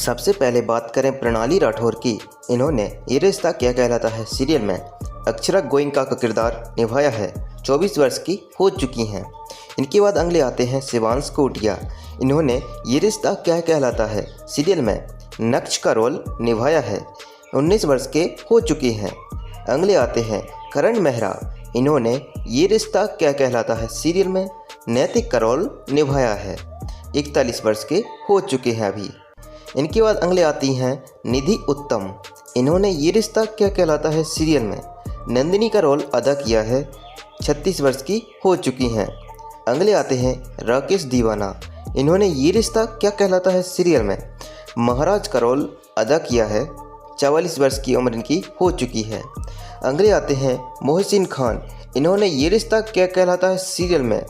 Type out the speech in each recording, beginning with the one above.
सबसे पहले बात करें प्रणाली राठौर की। इन्होंने ये रिश्ता क्या कहलाता है सीरियल में अक्षरा गोयनका का किरदार निभाया है। 24 वर्ष की हो चुकी हैं। इनके बाद अगले आते हैं शिवांश कोटिया। इन्होंने ये रिश्ता क्या कहलाता है सीरियल में नक्श का रोल निभाया है। 19 वर्ष के हो चुकी हैं। अगले आते हैं करण मेहरा। इन्होंने ये रिश्ता क्या कहलाता है सीरियल में नैतिक का रोल निभाया है। 41 वर्ष के हो चुके हैं अभी। इनके बाद अगले आती हैं निधि उत्तम। इन्होंने ये रिश्ता क्या कहलाता है सीरियल में नंदिनी का रोल अदा किया है। 36 वर्ष की हो चुकी हैं। अगले आते हैं राकेश दीवाना। इन्होंने ये रिश्ता क्या कहलाता है सीरियल में महाराज का रोल अदा किया है। 44 वर्ष की उम्र इनकी हो चुकी है। अगले आते हैं मोहसिन खान। इन्होंने ये रिश्ता क्या कहलाता है सीरियल में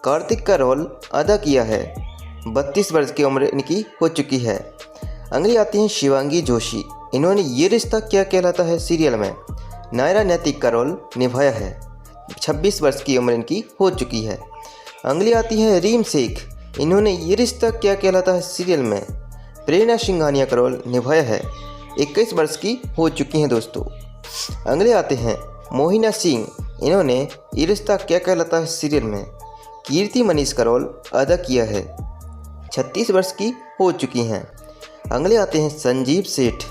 कार्तिक का रोल अदा किया है। 32 वर्ष की उम्र इनकी हो चुकी है। अगली आती हैं शिवांगी जोशी। इन्होंने ये रिश्ता क्या कहलाता है सीरियल में नायरा नैतिक का रोल निभाया है। 26 वर्ष की उम्र इनकी हो चुकी है। अगली आती है रीम शेख। इन्होंने ये रिश्ता क्या कहलाता है सीरियल में प्रेरणा सिंघानिया का रोल निभाया है। 21 वर्ष की हो चुकी हैं दोस्तों। अगले आते हैं मोहिना सिंह। इन्होंने ये रिश्ता क्या कहलाता है सीरियल में कीर्ति मनीष का रोल अदा किया है। 36 वर्ष की हो चुकी हैं। अगले आते हैं संजीव सेठ।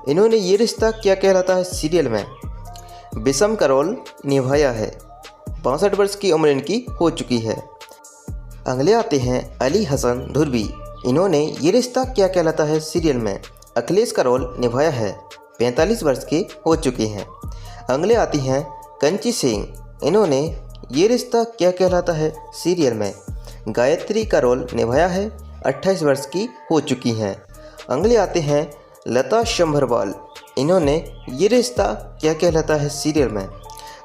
इन्होंने ये रिश्ता क्या कहलाता है सीरियल में विषम का रोल निभाया है। 62 वर्ष की उम्र इनकी हो चुकी है। अगले आते हैं अली हसन धुर्वी। इन्होंने ये रिश्ता क्या कहलाता है सीरियल में अखिलेश का रोल निभाया है। 45 वर्ष के हो चुके हैं। अगले आती हैं कंची सिंह। इन्होंने ये रिश्ता क्या कहलाता है सीरियल में गायत्री का रोल निभाया है। 28 वर्ष की हो चुकी हैं। अगले आते हैं लता शंभरवाल। इन्होंने ये रिश्ता क्या कहलाता है सीरियल में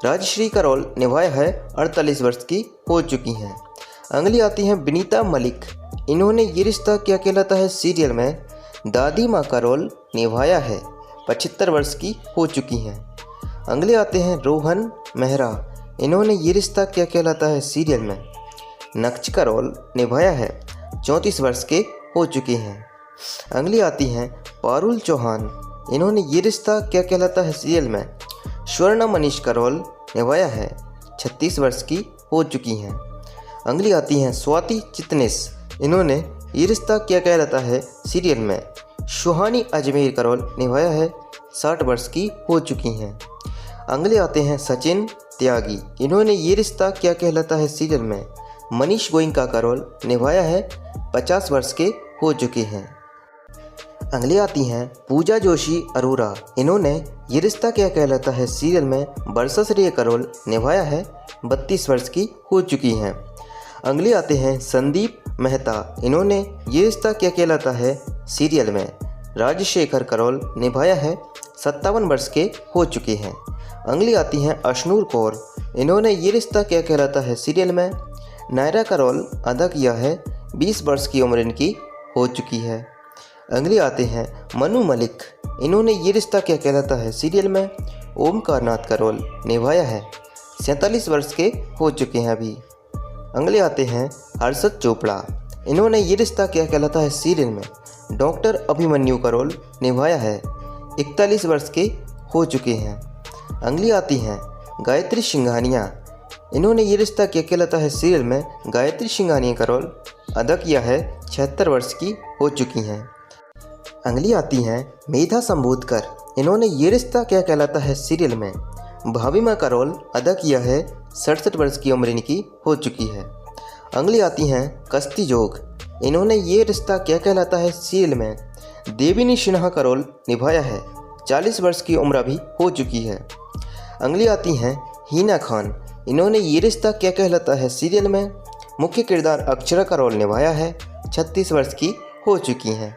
राजश्री का रोल निभाया है। 48 वर्ष की हो चुकी हैं। अगली आती हैं विनीता मलिक। इन्होंने ये रिश्ता क्या कहलाता है सीरियल में दादी माँ का रोल निभाया है। 75 वर्ष की हो चुकी हैं। अगले आते हैं रोहन मेहरा। इन्होंने ये रिश्ता क्या कहलाता है सीरियल में नक्श का रोल निभाया है। 34 वर्ष के हो चुके हैं। अगली आती हैं पारुल चौहान। इन्होंने ये रिश्ता क्या कहलाता है सीरियल में स्वर्ण मनीष का रोल निभाया है। 36 वर्ष की हो चुकी हैं। अगली आती हैं स्वाति चितनेश। इन्होंने ये रिश्ता क्या कहलाता है सीरियल में सुहानी अजमेर का रोल निभाया है। 60 वर्ष की हो चुकी हैं। अगले आते हैं सचिन त्यागी। इन्होंने ये रिश्ता क्या कहलाता है सीरियल में मनीष गोयनका का रोल निभाया है। 50 वर्ष के हो चुके हैं। अगली आती हैं पूजा जोशी अरोरा। इन्होंने ये रिश्ता क्या कहलाता है सीरियल में बरसश्री का रोल निभाया है। 32 वर्ष की हो चुकी हैं। अगले आते हैं संदीप मेहता। इन्होंने ये रिश्ता क्या कहलाता है सीरियल में राजशेखर का रोल निभाया है। 57 वर्ष के हो चुके हैं। अगली आती हैं अशनूर कौर। इन्होंने ये रिश्ता क्या कहलाता है सीरियल में नायरा का रोल अदा किया है। 20 वर्ष की उम्र इनकी हो चुकी है। अगले आते हैं मनु मलिक। इन्होंने ये रिश्ता क्या कहलाता है सीरियल में ओमकार नाथ का रोल निभाया है। 47 वर्ष के हो चुके हैं अभी। अगले आते हैं हर्षद चोपड़ा। इन्होंने ये रिश्ता क्या कहलाता है सीरियल में डॉक्टर अभिमन्यु का रोल निभाया है। 41 वर्ष के हो चुके हैं। अगली आती हैं गायत्री सिंघानिया। इन्होंने ये रिश्ता क्या कहलाता है सीरियल में गायत्री सिंघानिया का रोल अदा किया है। 76 वर्ष की हो चुकी हैं। अगली आती हैं मेधा संबोधकर। इन्होंने ये रिश्ता क्या कहलाता है सीरियल में भाभी माँ का रोल अदा किया है। 67 वर्ष की उम्र इनकी हो चुकी है। अगली आती हैं कस्ती जोग। इन्होंने ये रिश्ता क्या कहलाता है सीरियल में देविनी सिन्हा का रोल निभाया है। 40 वर्ष की उम्र भी हो चुकी है। अगली आती हैं हिना खान। इन्होंने ये रिश्ता क्या कहलाता है सीरियल में मुख्य किरदार अक्षरा का रोल निभाया है। 36 वर्ष की हो चुकी हैं।